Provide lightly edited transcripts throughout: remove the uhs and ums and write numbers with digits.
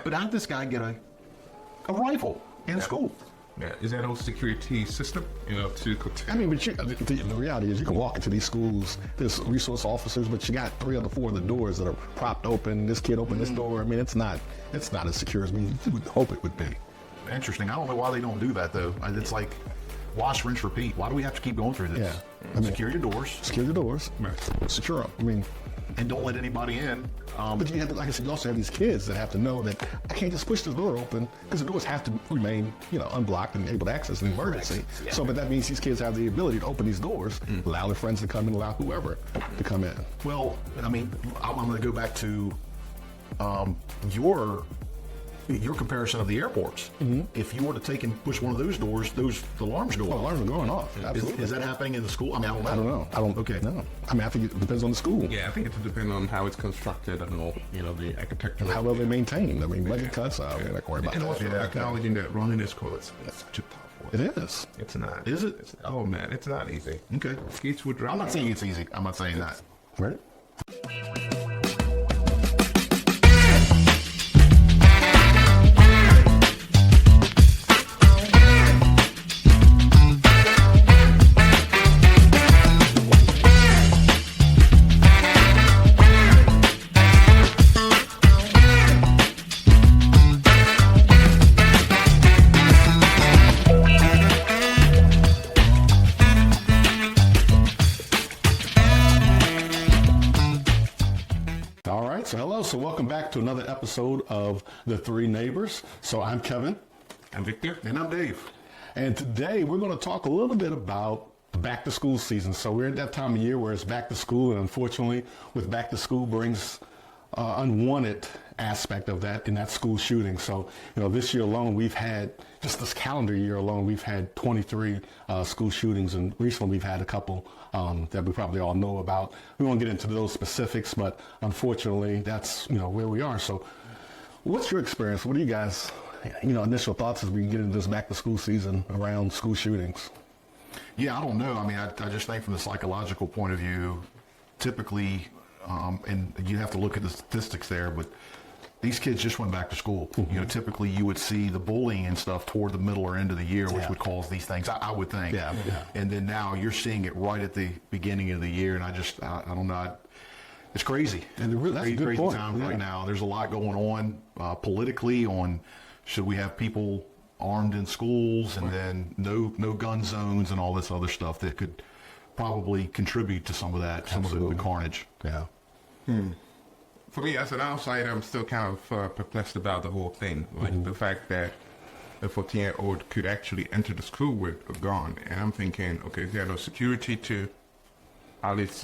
But how did this guy get a rifle in school? Yeah, is there no security system, to protect? I mean, but the reality is you can walk into these schools, there's resource officers, but you got 3 or 4 of the doors that are propped open. This kid opened this door. I mean, it's not as secure as you would hope it would be. Interesting. I don't know why they don't do that, though. It's like wash, rinse, repeat. Why do we have to keep going through this? Yeah. I mean, secure your doors. Secure your doors. Secure them. I mean, and don't let anybody in. But you have to, like I said, you also have these kids that have to know that I can't just push the door open because the doors have to remain, unblocked and able to access in an emergency. Yeah. So, but that means these kids have the ability to open these doors, allow their friends to come in, allow whoever to come in. Well, I mean, I'm going to go back to your comparison of the airports. If you were to take and push one of those doors, the alarms go off. Alarms are going off. Absolutely. Is that happening in the school? I mean, I don't know. Okay. No. I mean, I think it depends on the school. Yeah, I think it depends on how it's constructed and all, the architecture. And how well they maintain. I mean, budget cuts, I don't worry about and that. also acknowledging that running a school is such a tough one. It is. It's not. Is it? Oh, man, it's not easy. Okay. Kids would drop. I'm not saying it's easy. I'm not saying that. Right? So welcome back to another episode of The Three Neighbors. So I'm Kevin. I'm Victor. And I'm Dave. And today we're going to talk a little bit about back to school season. So we're at that time of year where it's back to school, and unfortunately with back to school brings unwanted aspect of that in that school shooting. So, this year alone, we've had, just this calendar year alone, we've had 23 school shootings, and recently we've had a couple that we probably all know about. We won't get into those specifics, but unfortunately, that's, where we are. So what's your experience? What are you guys, initial thoughts as we get into this back to school season around school shootings? Yeah, I don't know. I mean, I just think from the psychological point of view, typically, and you have to look at the statistics there, but these kids just went back to school. Typically you would see the bullying and stuff toward the middle or end of the year, which would cause these things, I would think. Yeah. And then now you're seeing it right at the beginning of the year, and I don't know. It's crazy. And that's a good crazy point. time right now. There's a lot going on politically on should we have people armed in schools, and then no gun zones and all this other stuff that could probably contribute to some of that, some of the carnage. Yeah. For me, as an outsider, I'm still kind of perplexed about the whole thing. Like the fact that a 14-year-old could actually enter the school with a gun. And I'm thinking, okay, is there no security to at least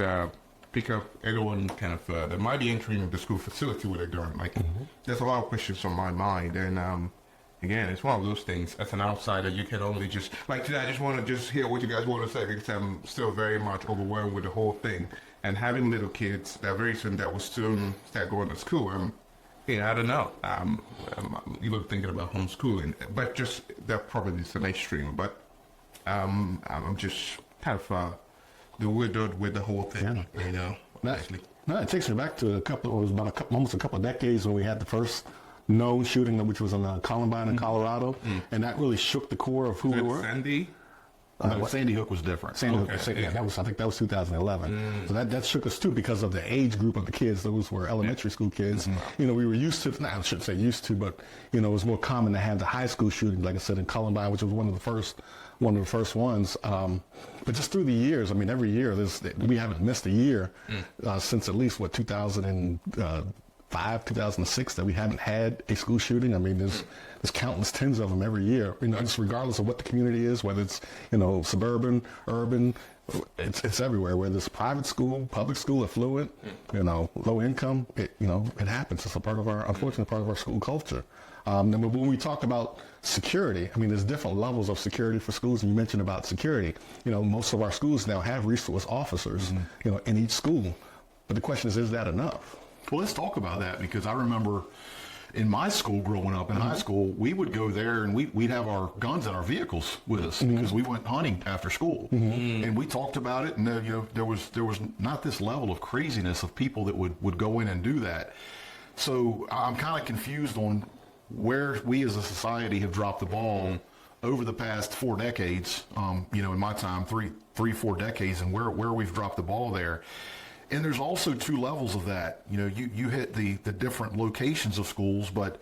pick up anyone kind of that might be entering the school facility with a gun? Like, there's a lot of questions on my mind. And again, it's one of those things. As an outsider, you can only just, like today, I just want to just hear what you guys want to say, because I'm still very much overwhelmed with the whole thing. And having little kids that very soon that will soon start going to school, I don't know. I'm even thinking about homeschooling, but just that probably is the mainstream. But I'm just kind of bewildered with the whole thing, No, it takes me back to almost a couple of decades when we had the first known shooting, which was in Columbine in Colorado, and that really shook the core of who we were. Sandy? Sandy Hook was different. Sandy Hook, I think that was 2011. So that shook us too, because of the age group of the kids. Those were elementary school kids. We were used to, I shouldn't say used to, but it was more common to have the high school shootings, like I said, in Columbine, which was one of the first ones. But just through the years, I mean, every year we haven't missed a year since at least 2005, 2006 that we haven't had a school shooting. I mean, there's countless tens of them every year, just regardless of what the community is, whether it's, suburban, urban, it's everywhere, whether it's private school, public school, affluent, low income, it happens. It's unfortunately part of our school culture. And when we talk about security, I mean, there's different levels of security for schools, and you mentioned about security. Most of our schools now have resource officers, in each school. But the question is that enough? Well, let's talk about that, because I remember in my school growing up in high school, we would go there and we'd have our guns in our vehicles with us because we went hunting after school, and we talked about it. And there was not this level of craziness of people that would go in and do that. So I'm kind of confused on where we as a society have dropped the ball over the past 4 decades, in my time, three, 4 decades, and where we've dropped the ball there. And there's also 2 levels of that. You hit the different locations of schools, but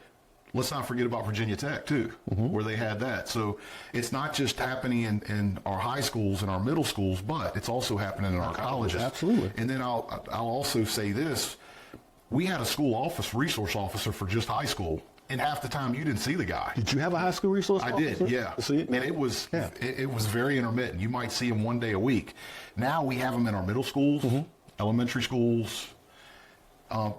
let's not forget about Virginia Tech too, where they had that. So it's not just happening in our high schools and our middle schools, but it's also happening in our colleges. Absolutely. And then I'll also say this: we had a school resource officer for just high school, and half the time you didn't see the guy. Did you have a high school resource I officer? did, yeah. See? And it was very intermittent. You might see him one day a week. Now we have them in our middle schools, elementary schools,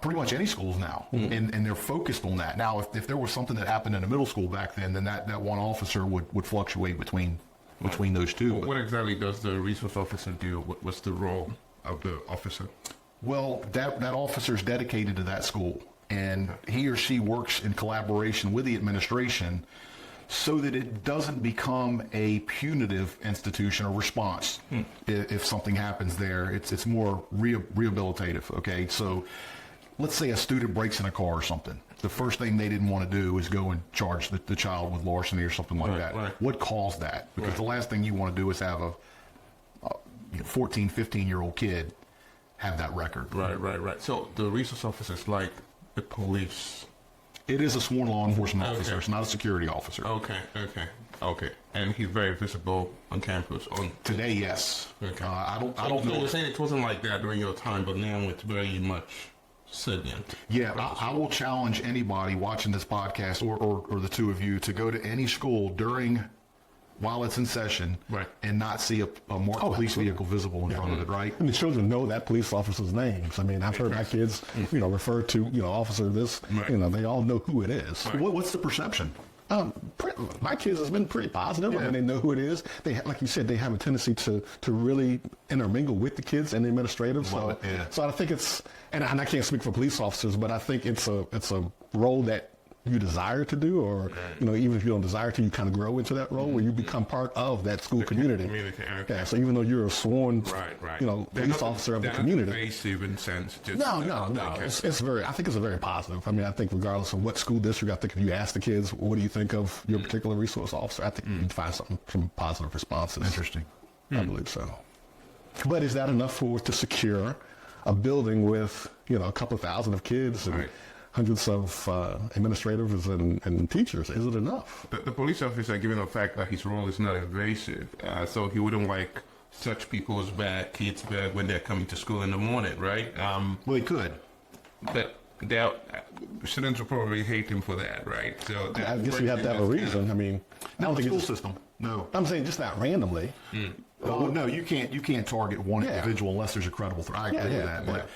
pretty much any schools now, and they're focused on that. Now, if there was something that happened in a middle school back then that one officer would fluctuate between those 2. What exactly does the resource officer do? What's the role of the officer? Well, that officer is dedicated to that school, and he or she works in collaboration with the administration so that it doesn't become a punitive institution or response if something happens there. It's more rehabilitative, okay? So let's say a student breaks in a car or something. The first thing they didn't want to do is go and charge the child with larceny or something like that. Right. What caused that? Because the last thing you want to do is have a 14, 15-year-old kid have that record. Right. So the resource officer is like the police. It is a sworn law enforcement Okay. officer. It's not a security officer. Okay. And he's very visible on campus. Today, yes. Okay. I don't So know. you're saying it wasn't like that during your time, but now it's very much salient. Yeah, I will challenge anybody watching this podcast or the 2 of you to go to any school while it's in session, Right. and not see a marked police vehicle visible in front of it, right? And the children know that police officer's names. I mean, I've heard my kids, refer to, officer this, Right. they all know who it is. What's the perception? My kids has been pretty positive. I mean, they know who it is. They, like you said, they have a tendency to really intermingle with the kids and the administrators. Love it, yeah. So I think it's, and I can't speak for police officers, but I think it's a role that you desire to do, or even if you don't desire to, you kind of grow into that role where you become part of that school community. Okay. Yeah. So even though you're a sworn, Right. police officer of the community. Invasive in sense. Just, No. Okay. It's very. I think it's a very positive. I mean, I think regardless of what school district, I think if you ask the kids, what do you think of your particular resource officer, I think you'd find some positive responses. Interesting. I believe so. But is that enough to secure a building with a couple of thousand of kids and Right. hundreds of administrators and teachers? Is it enough? The police officer, given the fact that his role is not invasive, so he wouldn't touch people's kids' bag when they're coming to school in the morning, right? Well, he could. But students will probably hate him for that, right? So I guess you have to have a reason. I mean, I Not don't the think school it's. system. No. I'm saying just not randomly. Oh no, you can't target one Yeah. individual unless there's a credible threat. I agree with that. But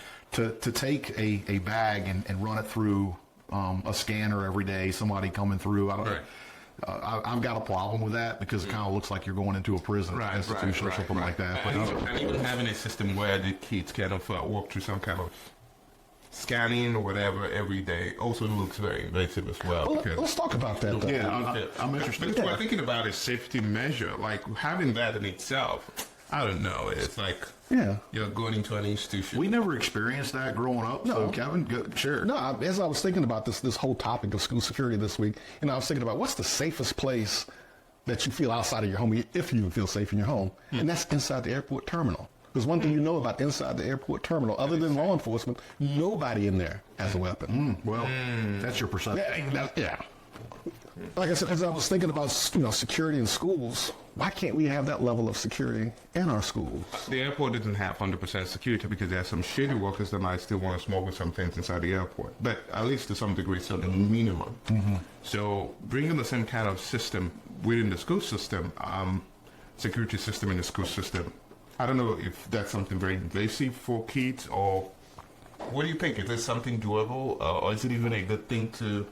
to take a bag and run it through a scanner every day, somebody coming through, I've got a problem with that because it kind of looks like you're going into a prison institution or something like that. But And even having a system where the kids kind of walk through some kind of scanning or whatever every day also looks very invasive as well. Well, because let's talk about that. Though. yeah, I'm interested. But we're thinking about a safety measure, like having that in itself. I don't know. It's like you're going into an institution. We never experienced that growing up. No. So Kevin, share. No, as I was thinking about this whole topic of school security this week, I was thinking about what's the safest place that you feel outside of your home, if you feel safe in your home, and that's inside the airport terminal. Because one thing you know about inside the airport terminal, other than law enforcement, nobody in there has a weapon. Well, that's your perception. Yeah. Like I said, as I was thinking about security in schools, why can't we have that level of security in our schools? The airport doesn't have 100% security because there are some shady workers that might still want to smuggle some things inside the airport. But at least to some degree, so the minimum. So bringing the same kind of system within the school system, security system in the school system, I don't know if that's something very invasive for kids, or what do you think? Is this something doable, or is it even a good thing to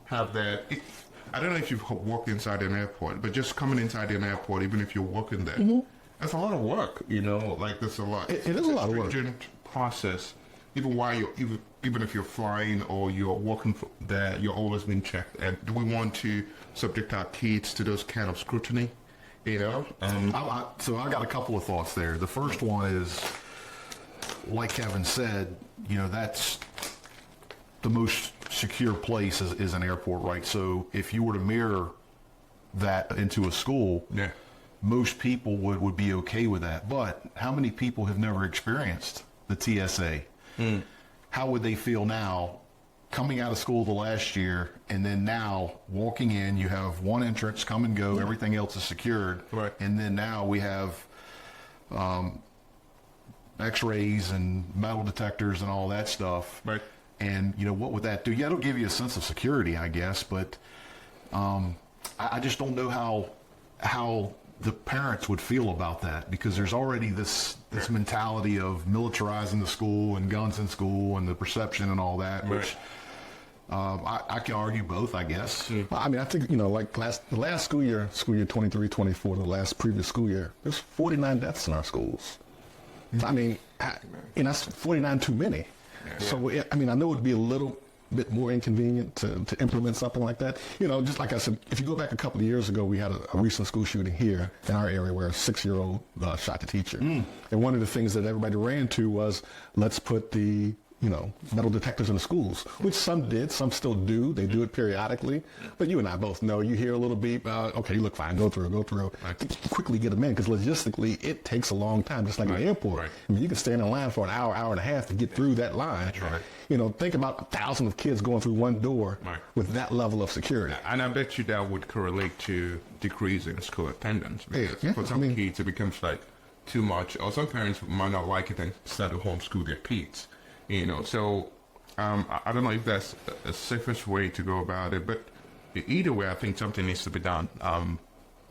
have that? I don't know if you've walked inside an airport, but just coming inside an airport, even if you're working there, that's a lot of work, like there's a lot. It is a lot of work. Stringent process. Even while even if you're flying or you're working there, you're always being checked. And do we want to subject our kids to those kind of scrutiny? So I got a couple of thoughts there. The first one is, like Kevin said, that's the most secure place is an airport, right? So if you were to mirror that into a school, Yeah. most people would be okay with that. But how many people have never experienced the TSA? How would they feel now coming out of school the last year, and then now walking in, you have one entrance, come and go, everything else is secured. Right. And then now we have x-rays and metal detectors and all that stuff. Right. And, what would that do? Yeah, it'll give you a sense of security, I guess, but I just don't know how the parents would feel about that, because there's already this mentality of militarizing the school and guns in school and the perception and all that, which I can argue both, I guess. Well, I mean, I think, like the last school year 23-24, the last previous school year, there's 49 deaths in our schools. I mean, that's 49 too many. So, I mean, I know it would be a little bit more inconvenient to implement something like that. Just like I said, if you go back a couple of years ago, we had a recent school shooting here in our area where a 6-year-old shot the teacher. And one of the things that everybody ran to was, let's put the metal detectors in the schools, which some did, some still do. They do it periodically. But you and I both know, you hear a little beep, okay, you look fine, go through. Quickly get them in, because logistically, it takes a long time, just like an airport. Right. I mean, you can stand in line for an hour, hour and a half to get through that line. That's right. Think about 1,000 of kids going through one door Right. with that level of security. And I bet you that would correlate to decrease in school attendance. Because Yeah, for some kids, it becomes like too much. Or some parents might not like it and start to homeschool their kids. So I don't know if that's the safest way to go about it. But either way, I think something needs to be done.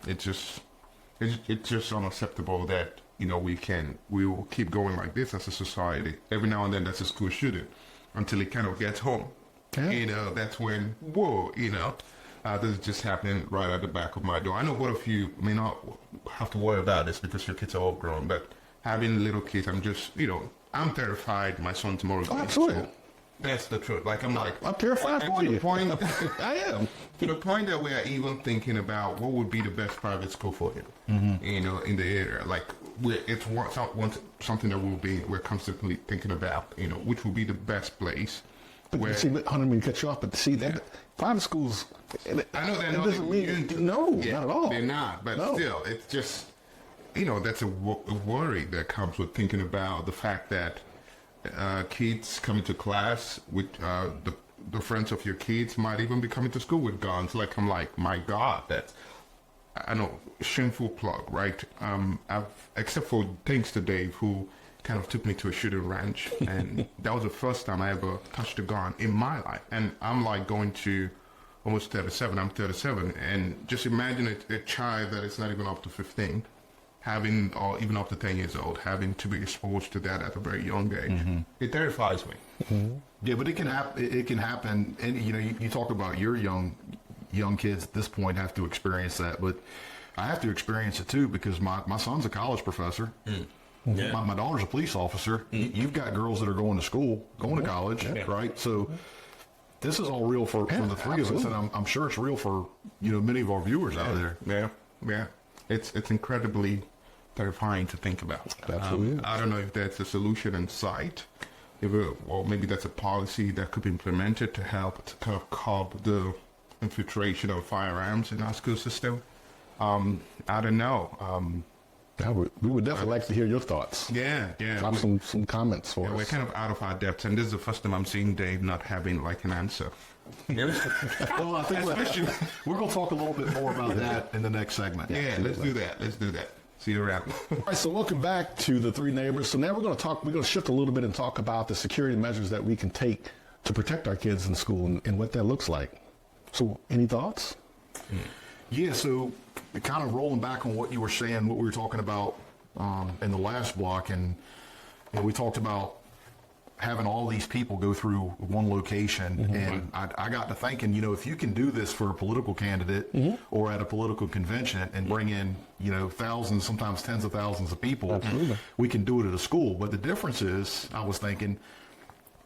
It's just unacceptable that we will keep going like this as a society. Every now and then, that's a school shooting until it kind of gets home. Yeah. That's when, whoa, this is just happening right at the back of my door. I know both of you may not have to worry about this because your kids are all grown, but having little kids, I'm just, I'm terrified my son tomorrow is going to Absolutely. school. That's the truth. I'm terrified and for to you. the point, I am. to the point that we are even thinking about what would be the best private school for him, in the area. It's something that we're constantly thinking about, which would be the best place. But Where, see, I don't mean to cut you off, but see, that private schools, I know they're it not. doesn't mean, no, not at all. They're not, but No. still, it's just, that's a worry that comes with thinking about the fact that kids coming to class with the friends of your kids might even be coming to school with guns. I'm like, my God, that's, I know, shameful plug, right? Except for thanks to Dave, who kind of took me to a shooting range, and that was the first time I ever touched a gun in my life. And I'm like going to almost 37. I'm 37, and just imagine a child that is not even up to 15, having, or even up to 10 years old, having to be exposed to that at a very young age. It terrifies me. Yeah, but it can happen. It can happen, and you talk about your young kids at this point have to experience that, but I have to experience it too, because my son's a college professor. Yeah. My daughter's a police officer. You've got girls that are going to school, going to college, right? So this is all real for the three of us, and I'm sure it's real for many of our viewers out there. Yeah. It's incredibly terrifying to think about. Absolutely. I don't know if that's a solution in sight, or maybe that's a policy that could be implemented to help to kind of curb the infiltration of firearms in our school system. I don't know. We would definitely like to hear your thoughts. Yeah. Drop some comments for We're us. kind of out of our depths, and this is the first time I'm seeing Dave not having an answer. Well, I think we're going to talk a little bit more about that in the next segment. Yeah, let's do that. See you around. All right, so welcome back to the Three Neighbors. So now we're going to shift a little bit and talk about the security measures that we can take to protect our kids in school and what that looks like. So any thoughts? Yeah, so kind of rolling back on what you were saying, what we were talking about in the last block, and we talked about having all these people go through one location, and I got to thinking, if you can do this for a political candidate or at a political convention and bring in, thousands, sometimes tens of thousands of people, we can do it at a school. But the difference is, I was thinking,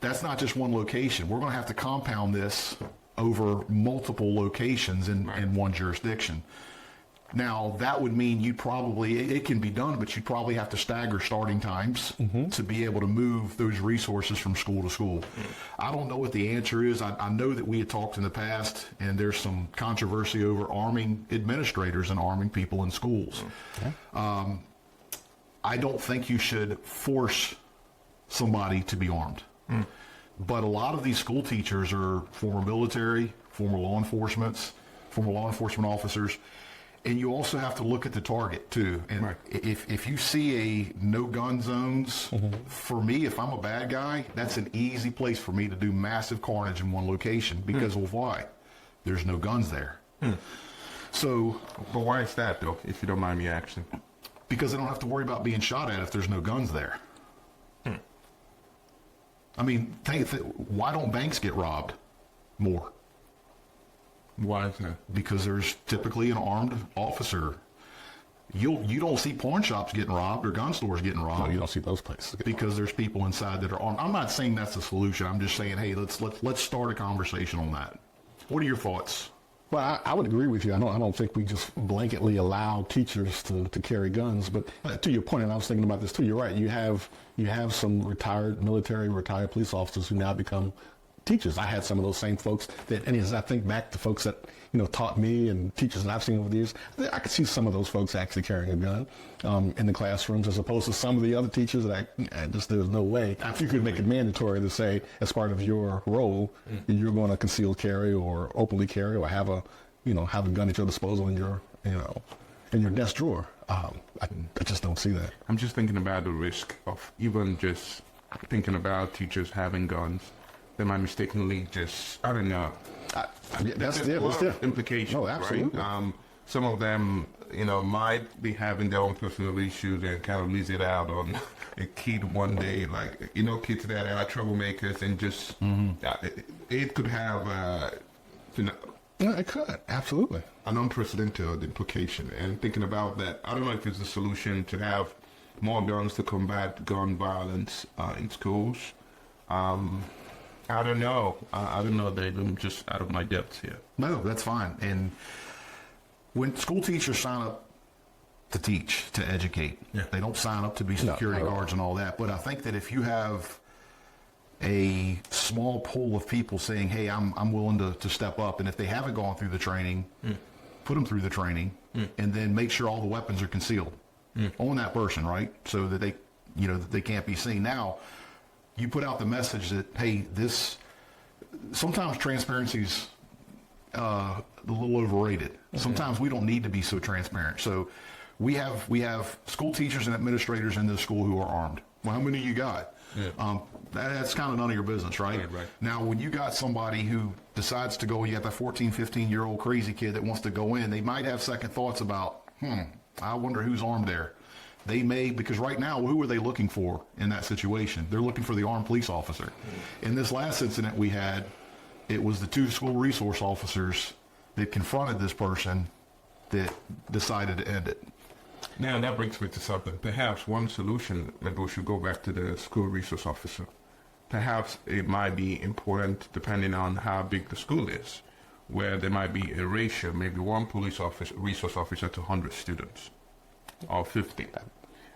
that's not just one location. We're going to have to compound this over multiple locations in one jurisdiction. Now, that would mean you'd probably, it can be done, but you'd probably have to stagger starting times to be able to move those resources from school to school. I don't know what the answer is. I know that we had talked in the past, and there's some controversy over arming administrators and arming people in schools. I don't think you should force somebody to be armed. But a lot of these school teachers are former military, former law enforcement officers, and you also have to look at the target too. And if you see a no gun zones, for me, if I'm a bad guy, that's an easy place for me to do massive carnage in one location because of why? There's no guns there. So, But why is that, though, if you don't mind me asking? because I don't have to worry about being shot at if there's no guns there. I mean, why don't banks get robbed more? Why is that? Because there's typically an armed officer. You don't see pawn shops getting robbed or gun stores getting robbed. No, you don't see those places. Because there's people inside that are armed. I'm not saying that's the solution. I'm just saying, hey, let's start a conversation on that. What are your thoughts? Well, I would agree with you. I don't think we just blanketly allow teachers to carry guns. But to your point, and I was thinking about this too. You're right. You have some retired military, retired police officers who now become teachers. I had some of those same folks that, and as I think back to folks that taught me and teachers that I've seen over the years, I could see some of those folks actually carrying a gun in the classrooms, as opposed to some of the other teachers that there's no way. If you could make it mandatory to say, as part of your role, you're going to conceal carry or openly carry or have a gun at your disposal in your desk drawer. I just don't see that. I'm just thinking about the risk of even just thinking about teachers having guns. They might mistakenly just, I don't know. That's There's implications. No, absolutely. Right? Some of them, might be having their own personal issues and kind of leaves it out on a kid one day. Like, kids that are troublemakers and just, it could have, Yeah, it could. Absolutely. an unprecedented implication. And thinking about that, I don't know if it's a solution to have more guns to combat gun violence in schools. I don't know. I don't know, Dave. I'm just out of my depths here. No, that's fine. And when school teachers sign up to teach, to educate, they don't sign up to be security guards and all that. But I think that if you have a small pool of people saying, hey, I'm willing to step up, and if they haven't gone through the training, put them through the training, and then make sure all the weapons are concealed on that person, right? So that they can't be seen. Now, you put out the message that, hey, sometimes transparency's a little overrated. Sometimes we don't need to be so transparent. So we have school teachers and administrators in this school who are armed. Well, how many you got? That's kind of none of your business, right? Right. Now, when you got somebody who decides to go, you got that 14, 15-year-old crazy kid that wants to go in, they might have second thoughts about, I wonder who's armed there. They may, because right now, who are they looking for in that situation? They're looking for the armed police officer. In this last incident we had, it was the two school resource officers that confronted this person that decided to end it. Now, that brings me to something. Perhaps one solution, maybe we should go back to the school resource officer. Perhaps it might be important, depending on how big the school is, where there might be a ratio, maybe one resource officer to 100 students, or 50.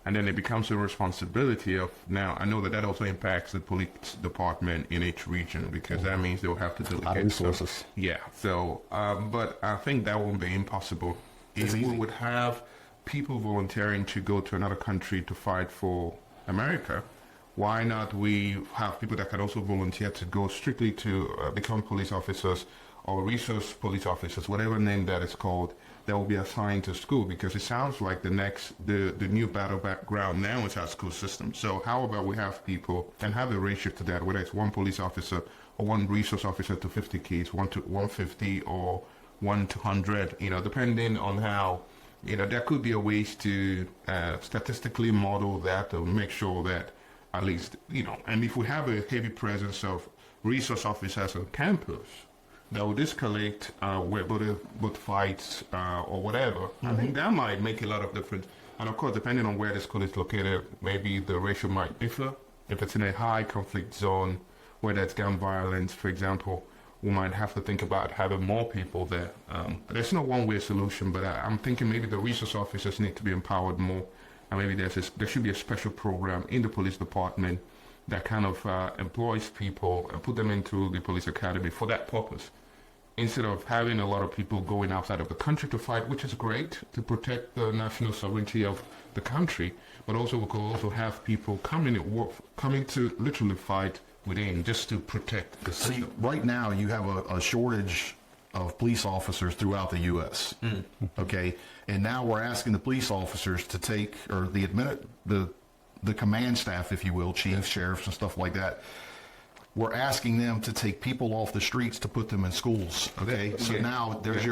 And then it becomes a responsibility of, now I know that also impacts the police department in each region, because that means they'll have to delegate resources. Yeah, so, but I think that won't be impossible. If we would have people volunteering to go to another country to fight for America, why not we have people that can also volunteer to go strictly to become police officers or resource police officers, whatever name that is called, that will be assigned to school? Because it sounds like the new battle background now is our school system. So how about we have people and have a ratio to that, whether it's one police officer or one resource officer to 50 kids, 1 to 150 or 1 to 100, depending on how, there could be a ways to statistically model that to make sure that at least, and if we have a heavy presence of resource officers on campus, that would escalate both fights or whatever. I think that might make a lot of difference. And of course, depending on where the school is located, maybe the ratio might differ. If it's in a high conflict zone where there's gun violence, for example, we might have to think about having more people there. There's no one-way solution, but I'm thinking maybe the resource officers need to be empowered more, and maybe there should be a special program in the police department that kind of employs people and put them into the police academy for that purpose, instead of having a lot of people going outside of the country to fight, which is great to protect the national sovereignty of the country, but also we could also have people coming to literally fight within, just to protect the See, system. right now you have a shortage of police officers throughout the U.S. Okay, and now we're asking the police officers to take, or the command staff, if you will, chiefs, sheriffs, and stuff like that. We're asking them to take people off the streets to put them in schools. Okay, so now there's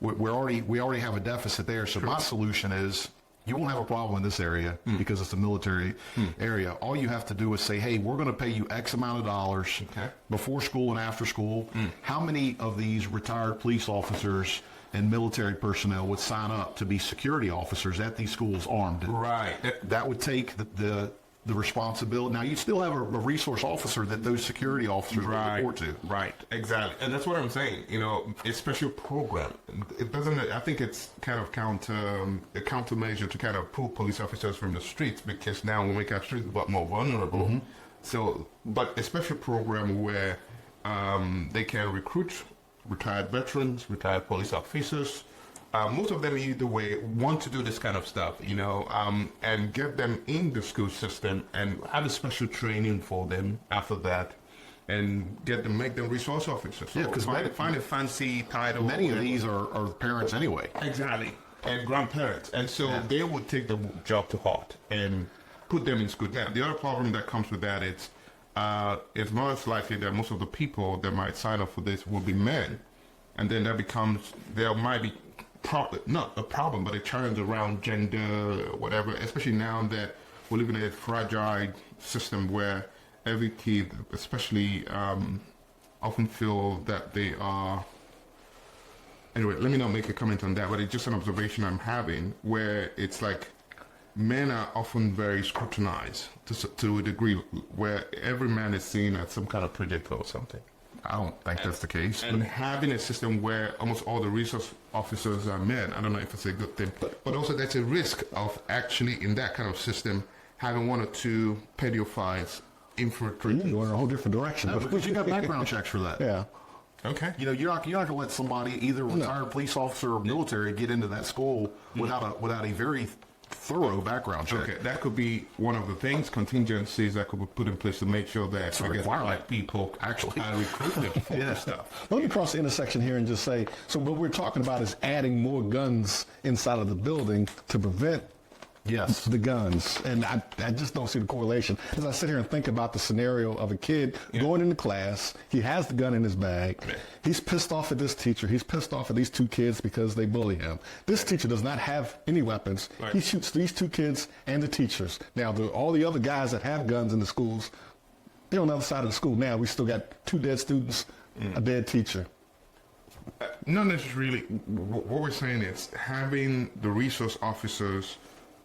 we already have a deficit there. So my solution is, you won't have a problem in this area because it's a military area. All you have to do is say, hey, we're going to pay you X amount of dollars before school and after school. How many of these retired police officers and military personnel would sign up to be security officers at these schools armed? Right. That would take the responsibility. Now, you still have a resource officer that those security officers will report to. Right, exactly. And that's what I'm saying. You know, a special program. It doesn't, I think it's kind of a countermeasure to kind of pull police officers from the streets, because now we make our streets a lot more vulnerable. So, but a special program where they can recruit retired veterans, retired police officers. Most of them, either way, want to do this kind of stuff, you know, and get them in the school system and have a special training for them after that, and make them resource officers. Yeah, because find a fancy title. Many of these are parents anyway. Exactly, and grandparents, and so they would take the job to heart and put them in school. Now, the other problem that comes with that is it's most likely that most of the people that might sign up for this will be men, and then there might be not a problem, but it turns around gender, whatever, especially now that we live in a fragile system where every kid, especially, often feel that they are. Anyway, let me not make a comment on that, but it's just an observation I'm having, where it's like men are often very scrutinized to a degree where every man is seen as some kind of predator or something. I don't think that's the case. And having a system where almost all the resource officers are men, I don't know if it's a good thing, but also there's a risk of actually in that kind of system having one or two pedophiles infiltrate. You're going in a whole different direction. No, because you got background checks for that. Yeah. Okay. You know, you're not going to let somebody, either retired police officer or military, get into that school without a very thorough background check. Okay, that could be one of the things, contingencies that could be put in place to make sure that like people actually are recruited for this stuff. Let me cross the intersection here and just say, so what we're talking about is adding more guns inside of the building to prevent the guns. And I just don't see the correlation. As I sit here and think about the scenario of a kid going into class, he has the gun in his bag. He's pissed off at this teacher. He's pissed off at these two kids because they bully him. This teacher does not have any weapons. He shoots these two kids and the teachers. Now, all the other guys that have guns in the schools, they're on the other side of the school. Now, we still got 2 dead students, a dead teacher. Not necessarily. What we're saying is having the resource officers,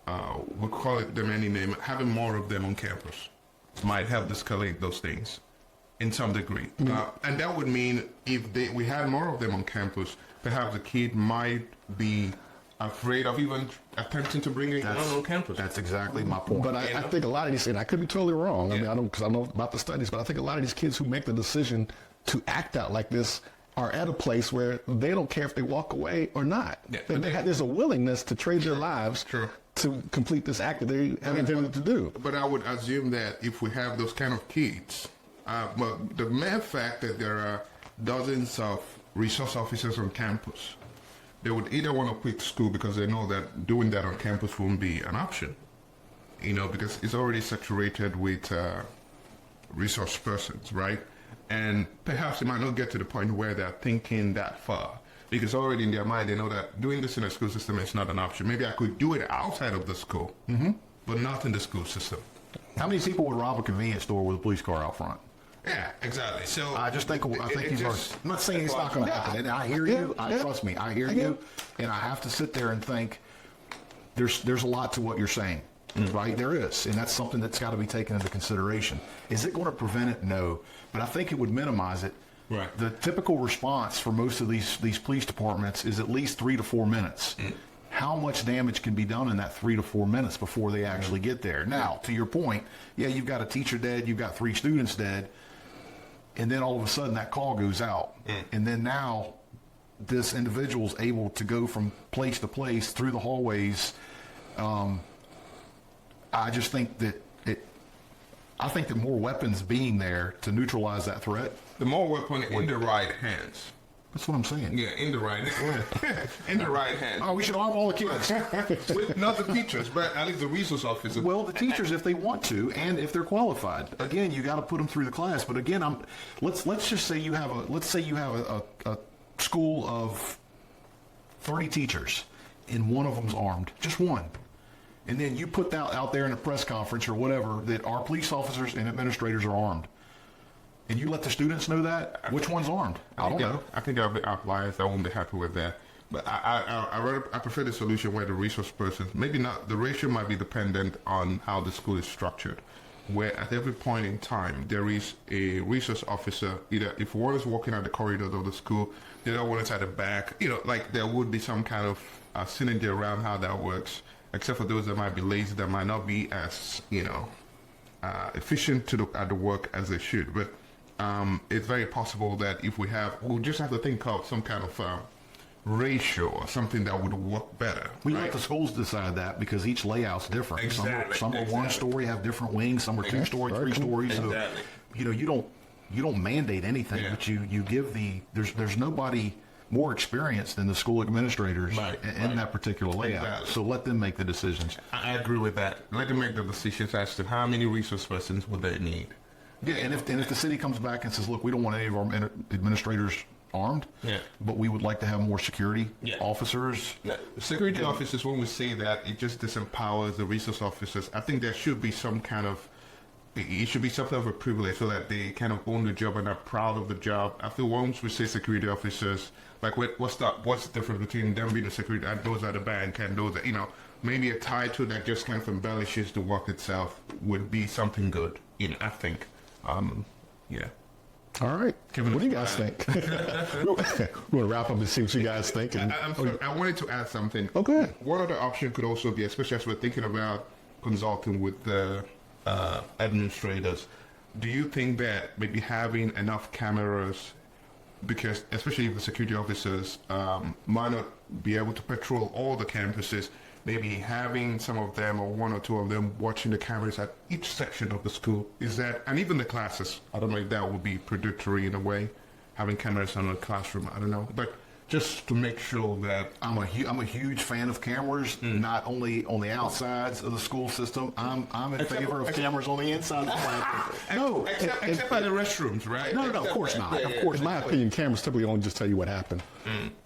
we'll call it them any name, having more of them on campus might help escalate those things in some degree. And that would mean if we had more of them on campus, perhaps the kid might be afraid of even attempting to bring a gun on campus. That's exactly my point. But I think a lot of these, and I could be totally wrong, I mean, because I know about the studies, but I think a lot of these kids who make the decision to act out like this are at a place where they don't care if they walk away or not. There's a willingness to trade their lives to complete this act that they have intended to do. But I would assume that if we have those kind of kids, but the mere fact that there are dozens of resource officers on campus, they would either want to quit school because they know that doing that on campus won't be an option, you know, because it's already saturated with resource persons, right? And perhaps they might not get to the point where they're thinking that far, because already in their mind they know that doing this in a school system is not an option. Maybe I could do it outside of the school, but not in the school system. How many people would rob a convenience store with a police car out front? Yeah, exactly. So I think you've I'm not saying it's not going to happen. And I hear you. Trust me, I hear you. And I have to sit there and think there's a lot to what you're saying. Right, there is, and that's something that's got to be taken into consideration. Is it going to prevent it? No, but I think it would minimize it Right. The typical response for most of these police departments is at least 3 to 4 minutes. How much damage can be done in that 3 to 4 minutes before they actually get there? Now, to your point, yeah, you've got a teacher dead, you've got 3 students dead, and then all of a sudden that call goes out. And then now this individual's able to go from place to place through the hallways. I just think that I think that more weapons being there to neutralize that threat. The more weapon in the right hands. That's what I'm saying. Yeah, in the right in the right hands. Oh, we should arm all the kids. Not the teachers, but at least the resource officer. Well, the teachers, if they want to, and if they're qualified. Again, you got to put them through the class. But again, let's just say you have a school of 30 teachers, and one of them's armed, just one. And then you put that out there in a press conference or whatever that our police officers and administrators are armed. And you let the students know that? Which one's armed? I don't know. I think I'll be outliers. I won't be happy with that. But I prefer the solution where the resource person, maybe not, the ratio might be dependent on how the school is structured. Where at every point in time, there is a resource officer, either if one is walking out the corridors of the school, the other one is at the back, like there would be some kind of synergy around how that works, except for those that might be lazy, that might not be as, efficient to look at the work as they should. But it's very possible that if we'll just have to think of some kind of ratio or something that would work better. We let the schools decide that because each layout's different. Exactly. Some are one story, have different wings. Some are 2 story, 3 stories. So, you don't mandate anything, but you give there's nobody more experienced than the school administrators in that particular layout. Exactly. So let them make the decisions. I agree with that. Let them make the decisions as to how many resource persons would they need. Yeah, and if the city comes back and says, look, we don't want any of our administrators armed, but we would like to have more security officers. Security officers, when we say that, it just disempowers the resource officers. I think there should be some kind of, it should be something of a privilege so that they kind of own the job and are proud of the job. I feel once we say security officers, like what's the difference between them being a security and those at the bank and those that, maybe a title that just kind of embellishes the work itself would be something good, I think. Yeah. All right. Kevin, what do you guys think? We're going to wrap up and see what you guys think. I wanted to add something. Okay. One other option could also be, especially as we're thinking about consulting with the administrators, do you think that maybe having enough cameras, because especially if the security officers might not be able to patrol all the campuses, maybe having some of them or 1 or 2 of them watching the cameras at each section of the school, and even the classes, I don't know if that would be predatory in a way, having cameras on a classroom, I don't know, but just to make sure that... I'm a huge fan of cameras, not only on the outsides of the school system. I'm in favor of cameras on the inside of the classroom. No, except by the restrooms, right? No, of course not. Of course, In my opinion, cameras typically only just tell you what happened.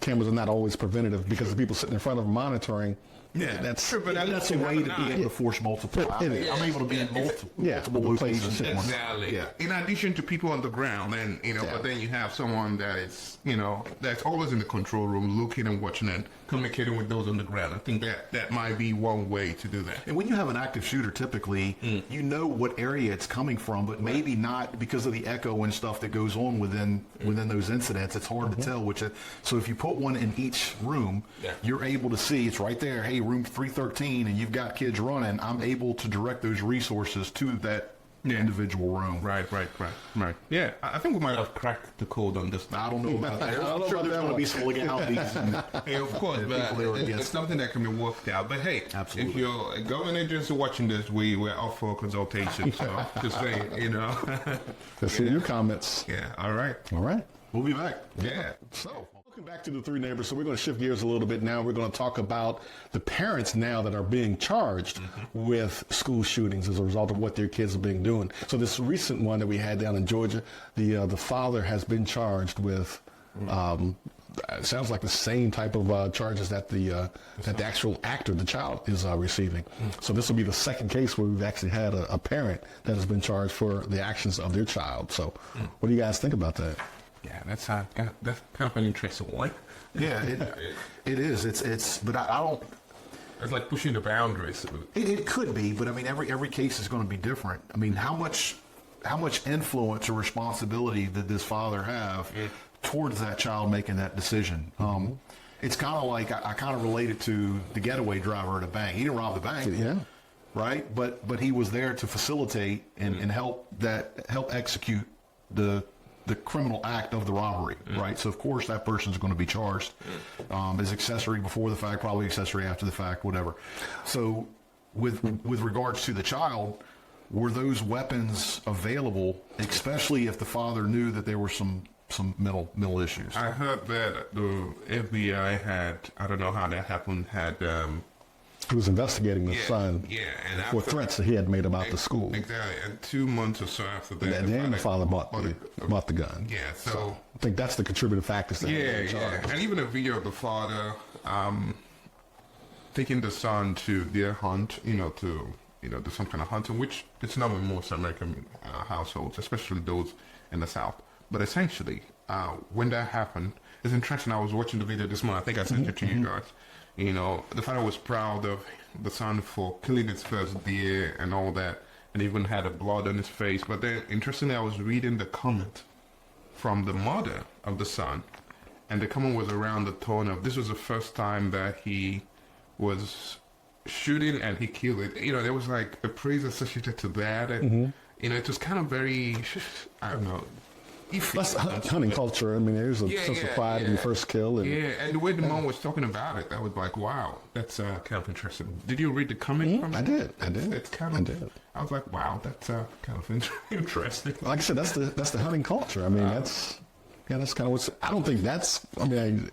Cameras are not always preventative because the people sitting in front of them monitoring. Yeah, that's but that's a way to be able to force multiple. I'm able to be in multiple locations at once. Exactly. Yeah. In addition to people on the ground, and but then you have someone that is, that's always in the control room, looking and watching and communicating with those on the ground. I think that might be one way to do that. And when you have an active shooter, typically you know what area it's coming from, but maybe not because of the echo and stuff that goes on within those incidents. It's hard to tell which. So if you put one in each room, you're able to see it's right there. Hey, room 313, and you've got kids running. I'm able to direct those resources to that individual room. Right. Yeah, I think we might have cracked the code on this. I don't know about that. I'm sure there's going to be some legalities. Yeah, of course, but it's something that can be worked out. But hey, absolutely. If you're a government agency watching this, we're off for consultation. So just saying, Let's see your comments. Yeah, all right. We'll be back. Yeah. So, welcome back to the Three Neighbors. So we're going to shift gears a little bit now. We're going to talk about the parents now that are being charged with school shootings as a result of what their kids are being doing. So this recent one that we had down in Georgia, the father has been charged with. It sounds like the same type of charges that the actual actor, the child, is receiving. So this will be the second case where we've actually had a parent that has been charged for the actions of their child. So what do you guys think about that? Yeah, that's kind of an interesting one. Yeah, it is. It's but I don't. It's like pushing the boundaries. It could be, but I mean, every case is going to be different. I mean, how much much influence or responsibility did this father have towards that child making that decision? It's kind of like I kind of relate it to the getaway driver at a bank. He didn't rob the bank, Yeah. right? But he was there to facilitate and help execute the criminal act of the robbery, right? So of course that person's going to be charged as accessory before the fact, probably accessory after the fact, whatever. So with regards to the child, were those weapons available, especially if the father knew that there were some mental issues? I heard that the FBI had, I don't know how that happened, had He was investigating the son and for threats that he had made about the school. Exactly, and 2 months or so after that, And then the father bought the gun. Yeah, so I think that's the contributing factors. and even a video of the father taking the son to their hunt, to do some kind of hunting, which is not in most American households, especially those in the South. But essentially, when that happened, it's interesting. I was watching the video this morning. I think I sent it to you guys. The father was proud of the son for killing his first deer and all that, and even had a blood on his face. But then, interestingly, I was reading the comment from the mother of the son, and the comment was around the tone of, this was the first time that he was shooting and he killed it. There was like a praise associated to that. And, it was kind of very, I don't know. That's hunting culture. I mean, there's a sense of pride in your first kill. And, and the way the mom was talking about it, I was like, wow, that's kind of interesting. Did you read the comment from it? I did. It's kind of, I did. I was like, wow, that's kind of interesting. Like I said, that's the hunting culture. I mean, that's kind of what's. I don't think that's. I mean,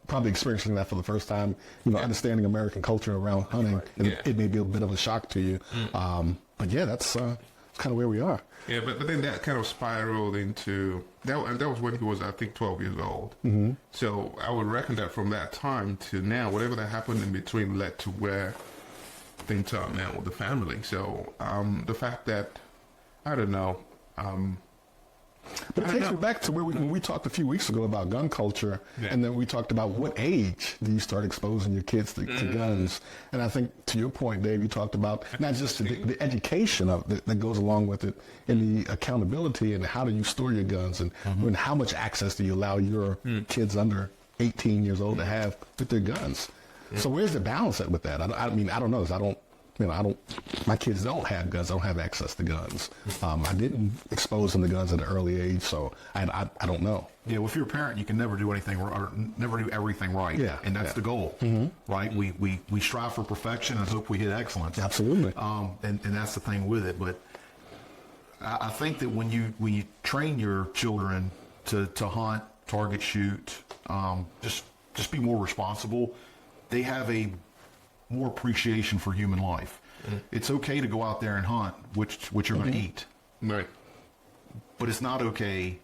probably experiencing that for the first time. Understanding American culture around hunting, it may be a bit of a shock to you. But yeah, that's kind of where we are. Yeah, but then that kind of spiraled into that. And that was when he was, I think, 12 years old. So I would reckon that from that time to now, whatever that happened in between led to where things are now with the family. So the fact that, I don't know. But it takes me back to when we talked a few weeks ago about gun culture, and then we talked about what age do you start exposing your kids to guns. And I think, to your point, Dave, you talked about not just the education that goes along with it, and the accountability, and how do you store your guns, and how much access do you allow your kids under 18 years old to have with their guns. So where's the balance at with that? I mean, I don't know. My kids don't have guns. I don't have access to guns. I didn't expose them to guns at an early age, so I don't know. Yeah, well, if you're a parent, you can never do anything or never do everything right. Yeah, and that's the goal, right? We strive for perfection and hope we hit excellence. Absolutely. And that's the thing with it. But I think that when you train your children to hunt, target shoot, just be more responsible, they have a more appreciation for human life. It's okay to go out there and hunt, which you're going to eat. Right. But it's not okay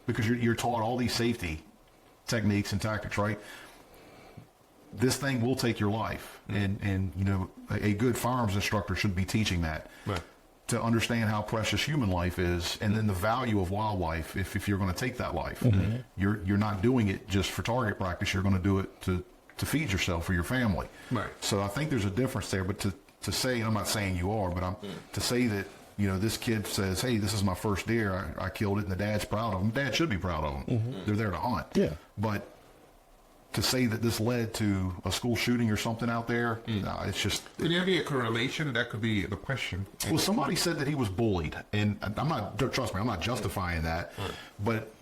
because you're taught all these safety techniques and tactics, right? This thing will take your life. And a good firearms instructor should be teaching that. Right. To understand how precious human life is, and then the value of wildlife if you're going to take that life. You're not doing it just for target practice. You're going to do it to feed yourself or your family. Right. So I think there's a difference there. But to say, I'm not saying you are, but to say that this kid says, hey, this is my first deer, I killed it, and the dad's proud of him. Dad should be proud of him. They're there to hunt. Yeah. But to say that this led to a school shooting or something out there, it's just. Could there be a correlation? That could be the question. Well, somebody said that he was bullied, and trust me, I'm not justifying that, but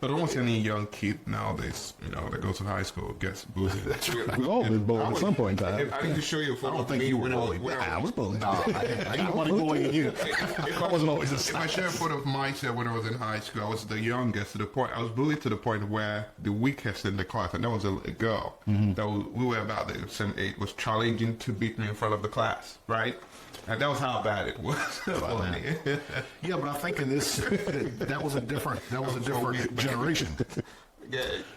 almost any young kid nowadays, that goes to high school gets bullied. That's right. We've all been bullied at some point in time. I need to show you a photo. I don't think you were bullied. I was bullied. No, I didn't want to bully you. I wasn't always a If I share a photo of myself when I was in high school, I was the youngest to the point. I was bullied to the point where the weakest in the class, and that was a girl that we were about the same age, was challenging to beat me in front of the class, right? And that was how bad it was. Yeah, but I think in this, that was a different generation.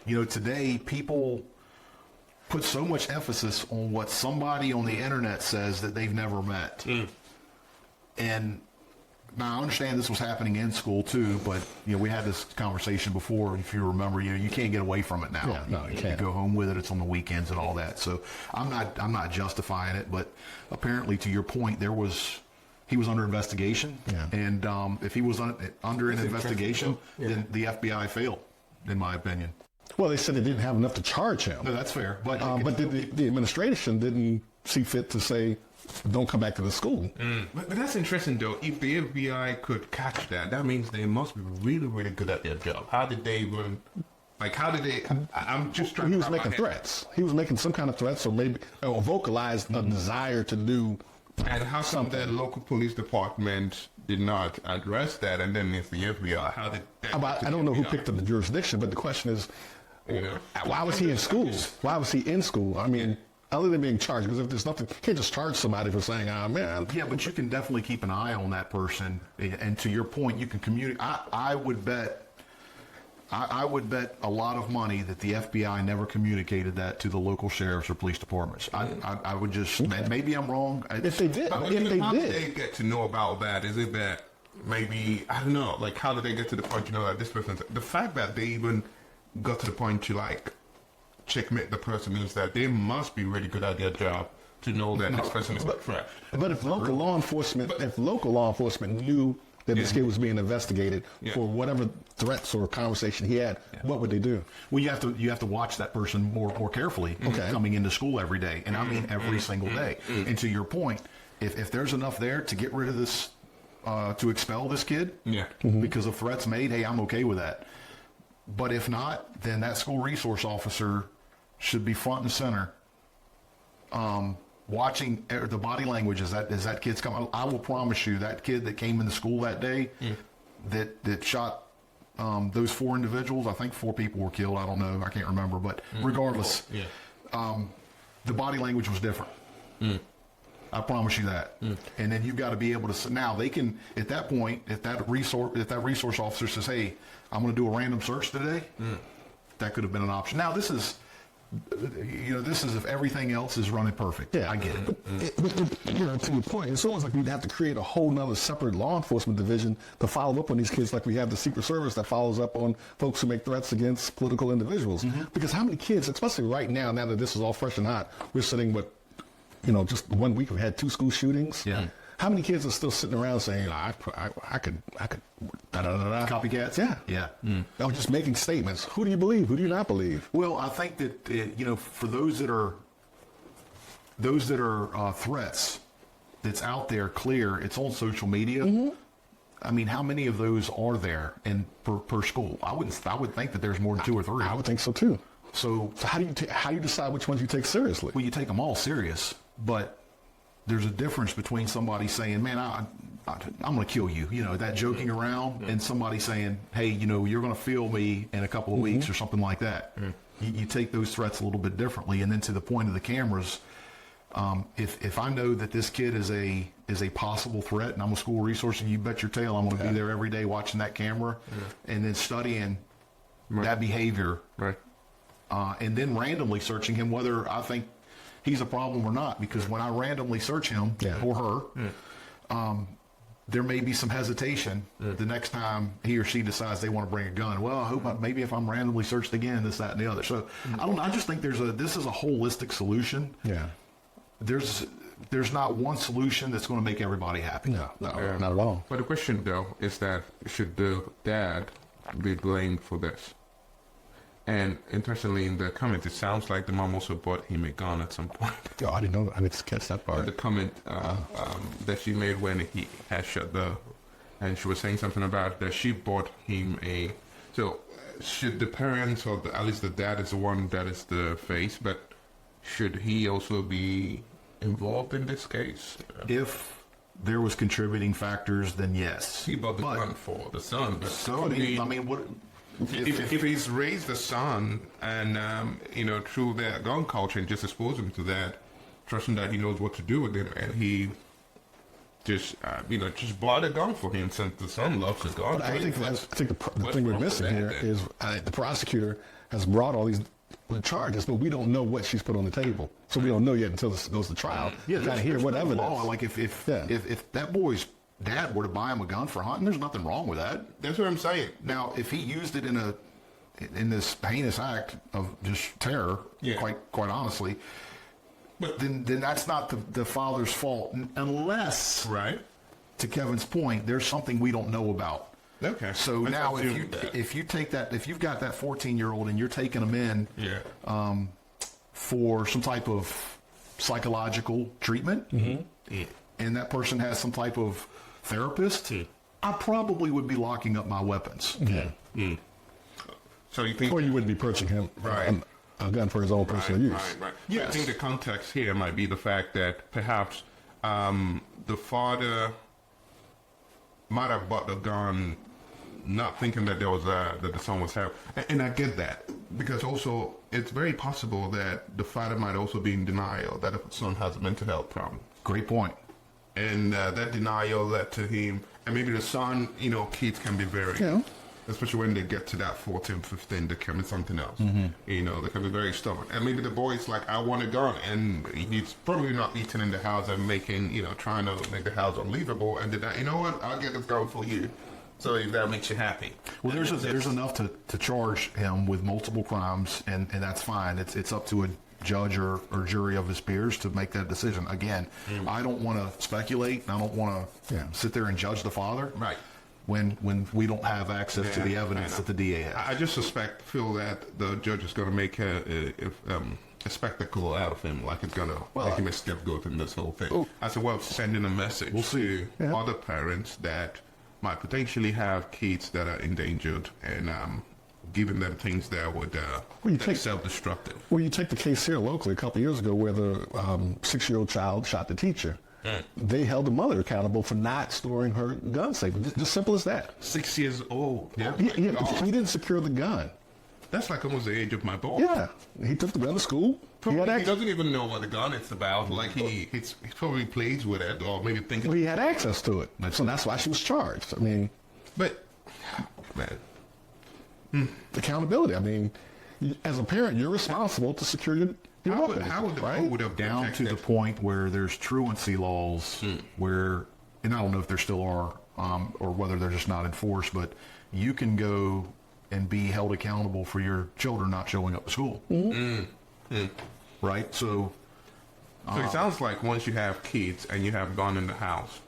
Today people put so much emphasis on what somebody on the internet says that they've never met. And now I understand this was happening in school too, but we had this conversation before. If you remember, you can't get away from it now. Yeah, no, you can't. You go home with it. It's on the weekends and all that. So I'm not justifying it, but apparently, to your point, there was he was under investigation. Yeah. And if he was under an investigation, Yeah. then the FBI failed, in my opinion. Well, they said they didn't have enough to charge him. No, that's fair. But The administration didn't see fit to say, don't come back to the school. But that's interesting, though. If the FBI could catch that, that means they must be really, really good at their job. How did they run? Like, how did they? I'm just trying. He to was wrap my making head- threats. He was making some kind of threats, or maybe or vocalized a desire to do. And how come the local police department did not address that? And then it's the FBI. How did? That I don't know who picked up the jurisdiction, but the question is, why was he in school? Why was he in school? I mean, other than being charged, because if there's nothing, you can't just charge somebody for saying, "Ah, man." yeah, but you can definitely keep an eye on that person. And to your point, you can communicate. I would bet. I would bet a lot of money that the FBI never communicated that to the local sheriffs or police departments. I would just, maybe I'm wrong. If they did, But if they how did did, they get to know about that? Is it that maybe, I don't know, like how did they get to the point, that this person, the fact that they even got to the point to like checkmate the person means that they must be really good at their job to know that this person is a threat. but if local law enforcement knew that this kid was being investigated for whatever threats or conversation he had, what would they do? Well, you have to watch that person more carefully coming into school every day, and I mean every single day. And to your point, if there's enough there to get rid of this, to expel this kid, because of threats made, hey, I'm okay with that. But if not, then that school resource officer should be front and center, watching the body language as that kid's coming. I will promise you that kid that came into school that day that shot those 4 individuals, I think 4 people were killed. I don't know. I can't remember. But regardless, the body language was different. I promise you that. And then you've got to be able to. Now they can, at that point, if that resource officer says, "Hey, I'm going to do a random search today," that could have been an option. Now this is if everything else is running perfect. Yeah, I get it. But to your point, it's almost like we'd have to create a whole nother separate law enforcement division to follow up on these kids, like we have the Secret Service that follows up on folks who make threats against political individuals. Because how many kids, especially right now that this is all fresh and hot, we're sitting with, just 1 week we had 2 school shootings. Yeah. How many kids are still sitting around saying, I could, da-da-da-da. Copycats? Yeah. Or just making statements. Who do you believe? Who do you not believe? Well, I think that for those that are threats that's out there clear, it's on social media. I mean, how many of those are there per school? I would think that there's more than 2 or 3. I would think so too. So how do you decide which ones you take seriously? well, you take them all serious, but there's a difference between somebody saying, "Man, I'm going to kill you," that joking around, and somebody saying, "Hey, you're going to feel me in a couple of weeks," or something like that. You take those threats a little bit differently. And then to the point of the cameras, if I know that this kid is a possible threat, and I'm a school resource, and you bet your tail I'm going to be there every day watching that camera, and then studying that behavior, and then randomly searching him, whether I think he's a problem or not, because when I randomly search him or her, there may be some hesitation the next time he or she decides they want to bring a gun. Well, I hope maybe if I'm randomly searched again, this, that, and the other. So I don't know. I just think this is a holistic solution. Yeah. There's not one solution that's going to make everybody happy. No, not at all. But the question, though, is that should the dad be blamed for this? And interestingly, in the comment, it sounds like the mom also bought him a gun at some point. Oh, I didn't know. I didn't catch that part. The comment that she made when he had shot and she was saying something about that she bought him a. So should the parents or at least the dad is the one that is the face, but should he also be involved in this case? If there was contributing factors, then yes. He bought the gun for the son. But So I mean, what? If he's raised the son and through their gun culture and just exposed him to that, trusting that he knows what to do with it, and he just bought a gun for him since the son loves his gun. But I think the thing we're missing here is the prosecutor has brought all these charges, but we don't know what she's put on the table. So we don't know yet until this goes to trial. Yeah, got to hear what evidence. Law. Like if that boy's dad were to buy him a gun for hunting, there's nothing wrong with that. That's what I'm saying. Now, if he used it in this heinous act of just terror, quite honestly, but then that's not the father's fault, unless to Kevin's point, there's something we don't know about. Okay. So Let's now, assume that. if you take that, if you've got that 14-year-old and you're taking them in for some type of psychological treatment, and that person has some type of therapist, I probably would be locking up my weapons. So you think? Or you wouldn't be purchasing him a gun for his own personal use. Right. Yes. I think the context here might be the fact that perhaps the father might have bought the gun not thinking that there was that the son was having, and I get that, because also it's very possible that the father might also be in denial that the son has a mental health problem, Great point. and that denial led to him, and maybe the son, kids can be very, especially when they get to that 14, 15, they can be something else, they can be very stubborn, and maybe the boy's like, I want a gun, and he's probably not eating in the house and making, trying to make the house unlivable, and then, you know what, I'll get this gun for you. So if that makes you happy. Well, there's enough to charge him with multiple crimes, and that's fine. It's up to a judge or jury of his peers to make that decision. Again, I don't want to speculate. And I don't want to sit there and judge the father. Right. When we don't have access to the evidence that the DA has. I just feel that the judge is going to make a spectacle out of him, like it's going to make him a scapegoat in this whole thing. As a way of sending a message to other parents that might potentially have kids that are endangered, and giving them things that would be self-destructive. Well, you take the case here locally a couple of years ago where the 6-year-old child shot the teacher. They held the mother accountable for not storing her gun safe. Just simple as that. 6 years old. Yeah. He didn't secure the gun. That's like almost the age of my boy. Yeah, he took the gun to school. He doesn't even know what the gun is about. Like he probably plays with it, or maybe thinks. Well, he had access to it, so that's why she was charged. I mean, but man, accountability. I mean, as a parent, you're responsible to secure your weapon. how would the right? court would have Down to the point where there's truancy laws, where, and I don't know if there still are, or whether they're just not enforced, but you can go and be held accountable for your children not showing up to school. Right? So it sounds like once you have kids and you have gun in the house,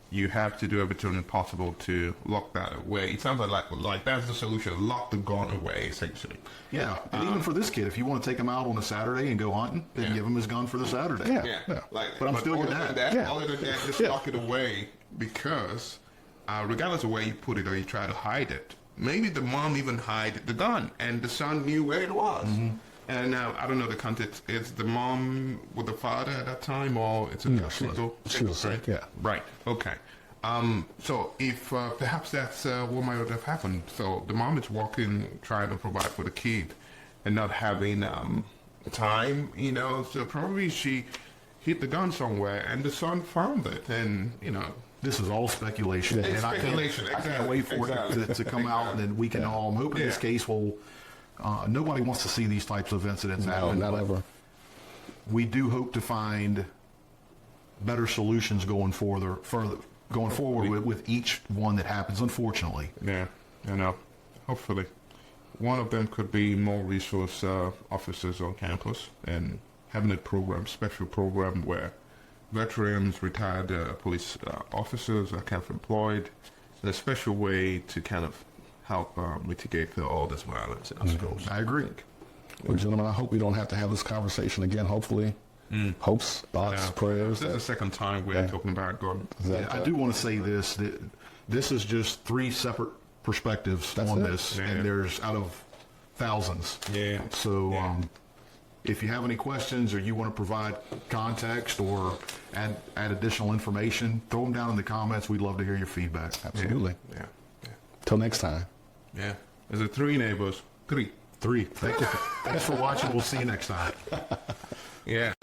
you have to do everything possible to lock that away. It sounds like that's the solution. Lock the gun away, essentially. yeah, and even for this kid, if you want to take him out on a Saturday and go hunting, then give him his gun for the Saturday. Yeah. But I'm still your other dad. than that, Yeah. other than that, just lock it away, because regardless of where you put it or you try to hide it, maybe the mom even hid the gun and the son knew where it was. And I don't know the context. Is the mom with the father at that time, or it's a single? She was sick, yeah. Right. Okay. So if perhaps that's what might have happened. So the mom is working, trying to provide for the kid, and not having time. So probably she hid the gun somewhere, and the son found it, and This is all speculation, It's and speculation, I can't wait for it to come out, and then we can all. I'm hoping this case will. Nobody wants to see these types of incidents No, happen. not ever. We do hope to find better solutions going forward with each one that happens. Unfortunately, Yeah, hopefully. One of them could be more resource officers on campus, and having a special program where veterans, retired police officers are kind of employed in a special way to kind of help mitigate all this violence in our schools. I agree. Well, gentlemen, I hope we don't have to have this conversation again. Hopefully, hopes, thoughts, prayers. This is the second time we're talking about gun. I do want to say this. That this is just 3 separate perspectives on this, and there's out of thousands. Yeah. So if you have any questions or you want to provide context or add additional information, throw them down in the comments. We'd love to hear your feedback. Absolutely. Yeah. Till next time. Yeah. There's 3 neighbors. 3. 3. Thanks for watching. We'll see you next time. Yeah.